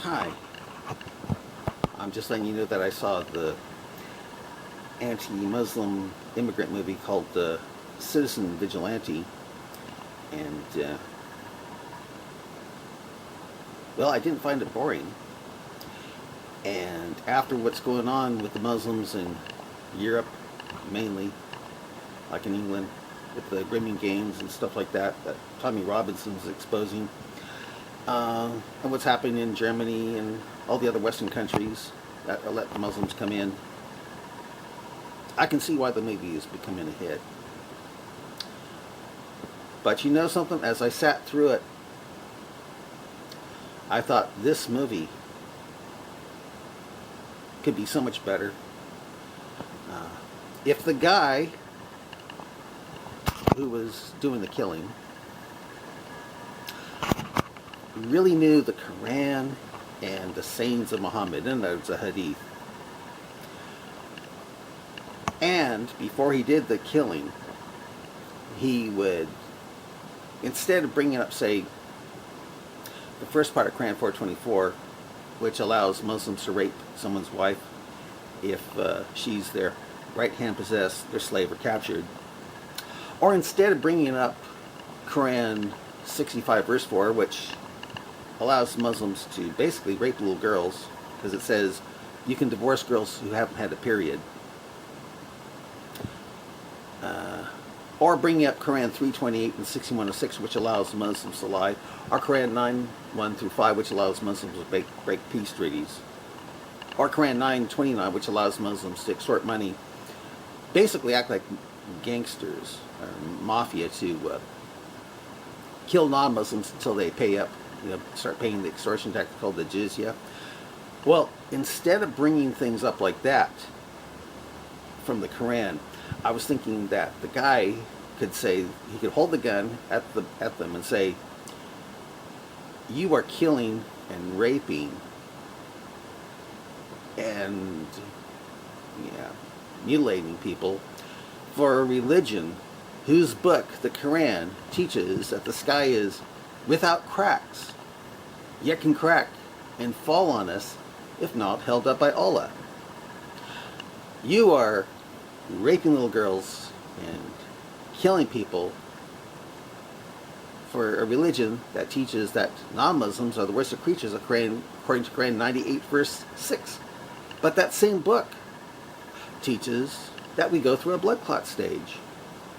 Hi. I'm just letting you know that I saw the anti-Muslim immigrant movie called Citizen Vigilante. And, well, I didn't find it boring. And after what's going on with the Muslims in Europe, mainly, like in England, with the grooming gangs and stuff like that Tommy Robinson's exposing, and what's happening in Germany and all the other Western countries that let the Muslims come in, I can see why the movie is becoming a hit. But you know something? As I sat through it, I thought this movie could be so much better. If the guy who was doing the killing really knew the Quran and the sayings of Muhammad, and that's a hadith, and before he did the killing, he would, instead of bringing up, say, the first part of Quran 424, which allows Muslims to rape someone's wife if she's their right hand possessed, their slave, or captured, or instead of bringing up Quran 65 verse 4, which allows Muslims to basically rape little girls, because it says you can divorce girls who haven't had a period, or bringing up Quran 328 and 6106, which allows Muslims to lie, or Quran 9:1 through 5, which allows Muslims to break peace treaties, or Quran 9:29, which allows Muslims to extort money, basically act like gangsters or mafia to kill non-Muslims until they pay up, start paying the extortion tax called the jizya. Well, instead of bringing things up like that from the Quran, I was thinking that the guy could say, he could hold the gun at them and say, you are killing and raping and mutilating people for a religion whose book, the Quran, teaches that the sky is without cracks, yet can crack and fall on us if not held up by Allah. You are raping little girls and killing people for a religion that teaches that non-Muslims are the worst of creatures, according to Quran 98 verse 6. But that same book teaches that we go through a blood clot stage.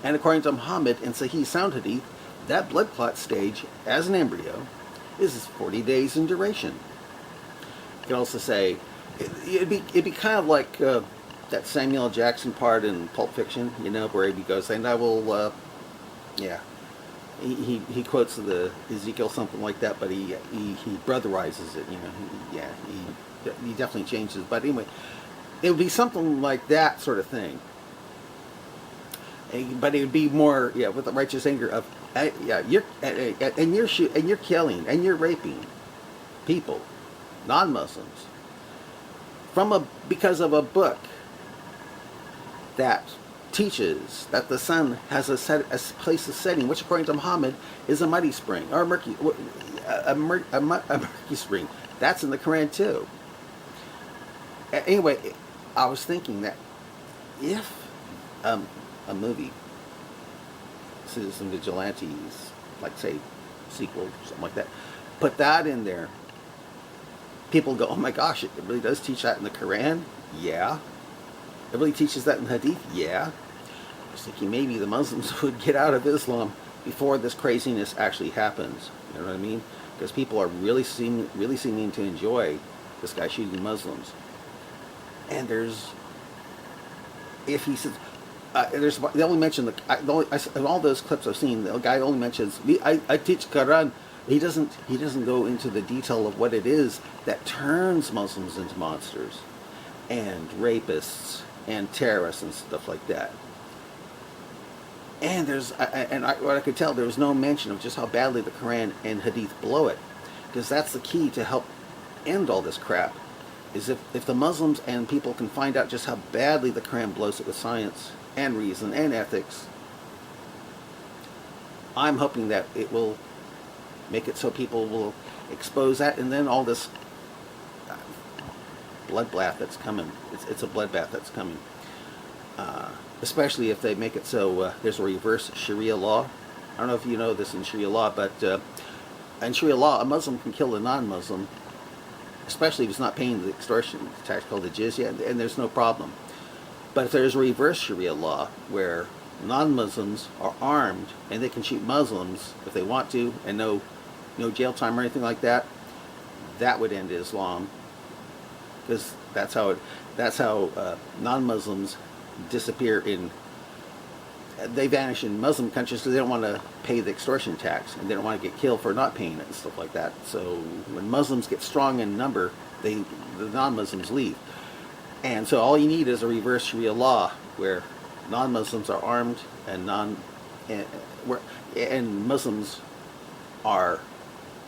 And according to Muhammad and Sahih Sound Hadith, that blood clot stage, as an embryo, is 40 days in duration. You can also say, it'd be kind of like that Samuel Jackson part in Pulp Fiction, where he goes saying, I will, he quotes the Ezekiel, something like that, but he brotherizes it, he definitely changes. But anyway, it would be something like that sort of thing. But it would be more, with the righteous anger of, you're killing and you're raping people, non-Muslims, because of a book that teaches that the sun has a place of setting, which according to Muhammad is a muddy spring, or a murky spring. That's in the Quran too. Anyway, I was thinking that if a movie, Citizen Vigilantes, like say sequel, something like that, put that in there, people go, oh my gosh, it really does teach that in the Quran? Yeah. It really teaches that in Hadith? Yeah. I was thinking maybe the Muslims would get out of Islam before this craziness actually happens. You know what I mean? Because people are really seeming to enjoy this guy shooting Muslims. And they only mention in all those clips I've seen, the guy only mentions, I teach Quran. He doesn't go into the detail of what it is that turns Muslims into monsters and rapists and terrorists and stuff like that. And what I could tell, there was no mention of just how badly the Quran and Hadith blow it, because that's the key to help end all this crap. Is if the Muslims and people can find out just how badly the Quran blows it with science and reason and ethics, I'm hoping that it will make it so people will expose that, and then all this bloodbath that's coming. It's a bloodbath that's coming. Especially if they make it so there's a reverse Sharia law. I don't know if you know this in Sharia law, but in Sharia law, a Muslim can kill a non-Muslim, especially if he's not paying the extortion tax called the jizya, and there's no problem. But if there's a reverse Sharia law where non-Muslims are armed and they can shoot Muslims if they want to, and no jail time or anything like that, that would end Islam, because that's how non-Muslims disappear they vanish in Muslim countries because they don't want to pay the extortion tax and they don't want to get killed for not paying it and stuff like that. So when Muslims get strong in number, the non-Muslims leave. And so all you need is a reverse Sharia law where non-Muslims are armed and Muslims are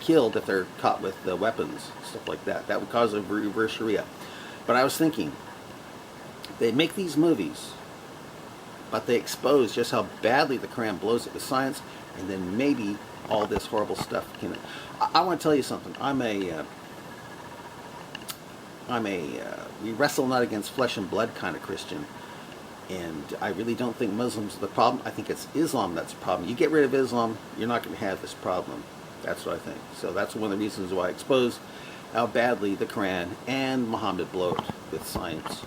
killed if they're caught with the weapons, stuff like that. That would cause a reverse Sharia. But I was thinking, they make these movies, but they expose just how badly the Quran blows it with science, and then maybe all this horrible stuff can. I want to tell you something. We wrestle not against flesh and blood kind of Christian, and I really don't think Muslims are the problem. I think it's Islam that's the problem. You get rid of Islam, you're not going to have this problem. That's what I think. So that's one of the reasons why I expose how badly the Quran and Muhammad blow it with science.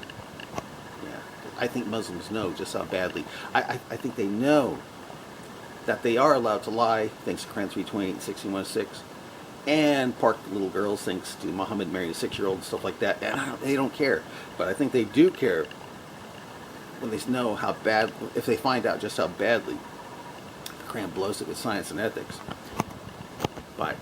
Yeah, I think Muslims know just how badly. I think they know that they are allowed to lie, thanks to Quran 328 and 6106, and park little girls, thanks to Muhammad marrying a 6-year-old and stuff like that. And they don't care. But I think they do care when they know how bad, if they find out just how badly the Quran blows it with science and ethics. Bye.